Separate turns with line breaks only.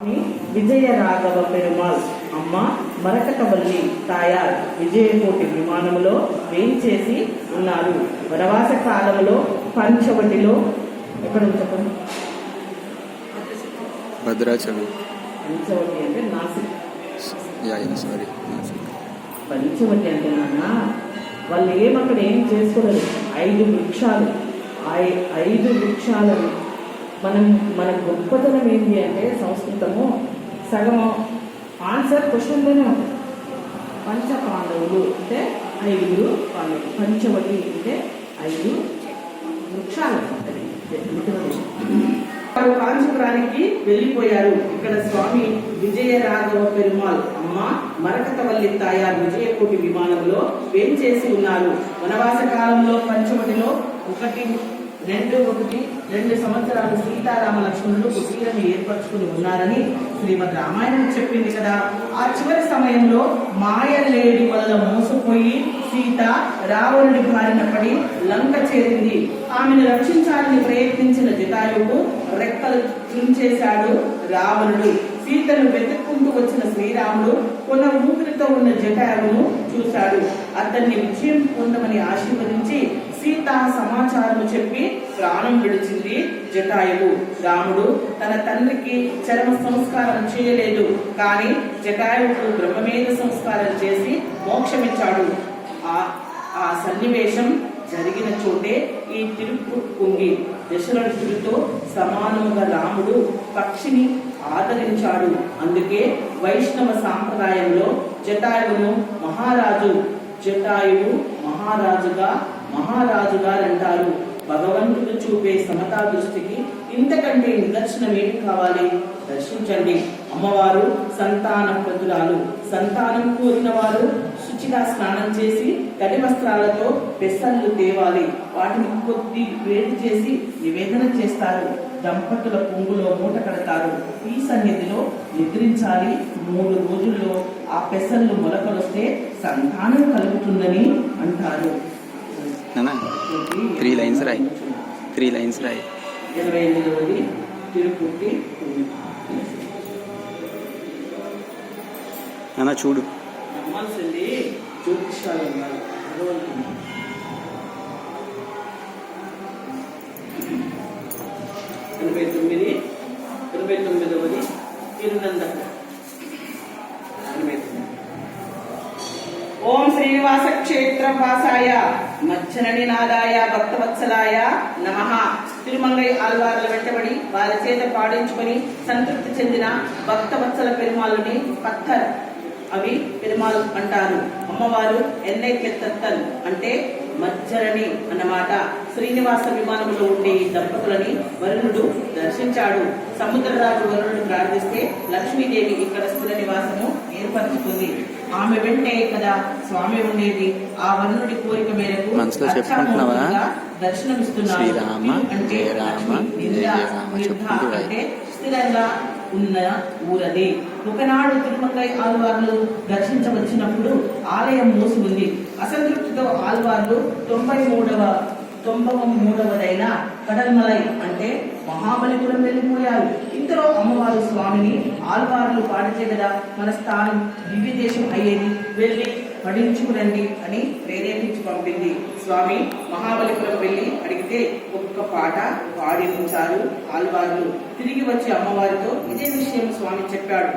విజయ రాఘవ పెరుమాళ్ అమ్మ మరకతవల్లి తాయార్ విజయకోటి విమానంలో వేయించేసి ఉన్నారు. వనవాస కాలంలో పంచవటిలో ఎక్కడ చెప్పండి,
భద్రాచలం.
పంచవటి అంటే నాసిక్. పంచవటి అంటే నాన్న వాళ్ళు అక్కడ ఏం చేసుకోలేదు. 5 వృక్షాలు, 5 వృక్షాలను మన గొప్పతనం ఏంటి అంటే సంస్కృతము సగం ఆన్సర్ క్వశ్చన్లోనే ఉంటుంది. పంచ పాండవులు అంటే 5 పాండవులు, పంచవటి అంటే 5 వృక్షాలు. కాంచీపురానికి వెళ్ళిపోయారు. ఇక్కడ స్వామి విజయ రాఘవ పెరుమాళ్ అమ్మ మరకతవల్లి తాయార్ విజయకోటి విమానంలో వేంచేసి ఉన్నారు. వనవాస కాలంలో పంచవటిలో 2 సంవత్సరాలు సీతారామ లక్ష్మణులు కుటీరం ఏర్పరచుకుని ఉన్నారని శ్రీమద్ రామాయణం చెప్పింది కదా. ఆ చివరి సమయంలో మాయలేడి వల్ల మోసపోయి సీత రావణుడి బారిన పడి లంక చేరింది. ఆమెను రక్షించాలని ప్రయత్నించిన జటాయువు రెక్కలు తుంచేశాడు రావణుడు. సీతను వెతుక్కుంటూ వచ్చిన శ్రీరాముడు కొన ఊపిరితో ఉన్న జటాయువును చూశాడు. అతన్ని విజయం పొందమని ఆశీర్వదించి సీత సమాచారం చెప్పి ప్రాణం విడిచింది జటాయువు. రాముడు తన తండ్రికి చర్మ సంస్కారం చేయలేదు, కానీ జటాయువుకు బ్రహ్మమేధ సంస్కారం చేసి మోక్షమిచ్చాడు. ఆ సన్నివేశం జరిగిన చోటే ఈ తిరుపుంగి. దశరథుడితో సమానముగా రాముడు పక్షిని ఆదరించాడు. అందుకే వైష్ణవ సాంప్రదాయంలో జటాయువును జటాయువు మహారాజుగా అంటారు. భగవంతుడు చూపే సమతా దృష్టికి ఇంతకంటే నిదర్శనం ఏమి కావాలి? దర్శించండి. అమ్మవారు సంతాన ప్రతురాలు. సంతానం కోరిన వారు శుచిగా స్నానం చేసి తడి వస్త్రాలతో పెసళ్ళు తేవాలి. వాటిని కొద్ది వేడి చేసి నివేదన చేస్తారు. దంపతుల పొంగులో మూట కడతారు. ఈ సన్నిధిలో నిద్రించాలి. 3 రోజుల్లో ఆ పెసళ్ళు మొలకలొస్తే సంతానం కలుగుతుందని అంటారు.
3 లైన్స్ రాయి.
28వ తిరుపుట్టి
అన్న చూడు.
నమ్మాల్సింది జ్యోతిష్యాలు ఉన్నారు. 29వ తిరునందక. ఓం శ్రీనివాస క్షేత్ర వాసాయ మచ్చనని నాదాయ భక్తవత్సలాయ నమః. తిరుమంగై ఆళ్వార్ల వెంటబడి వారి చేత పాడించుకొని సంతృప్తి చెందిన భక్తవత్సల పెరుమాళ్ళని పత్తర్ అవి పెరుమాళ్ అంటారు. అమ్మవారు ఎన్నై కెత్తత్తల్ అంటే మజ్జరని అన్నమాట. శ్రీనివాస విమానంలో ఉండే ఈ దంపతులని వరుణుడు దర్శించాడు. సముద్రరాజు వరుణుడు ప్రార్థిస్తే లక్ష్మీదేవి ఇక్కడ స్థిర నివాసము ఏర్పరచుకుంది. ఆమె వెంటే కదా స్వామి ఉండేది. ఆ వరుణుడి కోరిక మేరకు దర్శనమిస్తున్నారు. అంటే అంటే స్థిరంగా ఉన్న ఊరది. ఒకనాడు తిరుమంగై ఆళ్వార్లు దర్శించవచ్చినప్పుడు ఆలయం మూసి ఉంది. అసంతృప్తితో ఆళ్వార్లు 93వదైన కడల్మలై అంటే మహాబలిపురం వెళ్ళిపోయారు. ఇంతలో అమ్మవారు స్వామిని ఆళ్వార్లు పాడితే కదా మన స్థానం దివ్య దేశం అయ్యేది, వెళ్ళి పడించుకురండి అని ప్రేరేపించి పంపింది. స్వామి మహాబలిపురం వెళ్ళి అడిగితే ఒక్క పాట పాడించారు ఆళ్వార్లు. తిరిగి వచ్చి అమ్మవారితో ఇదే విషయం స్వామి చెప్పాడు.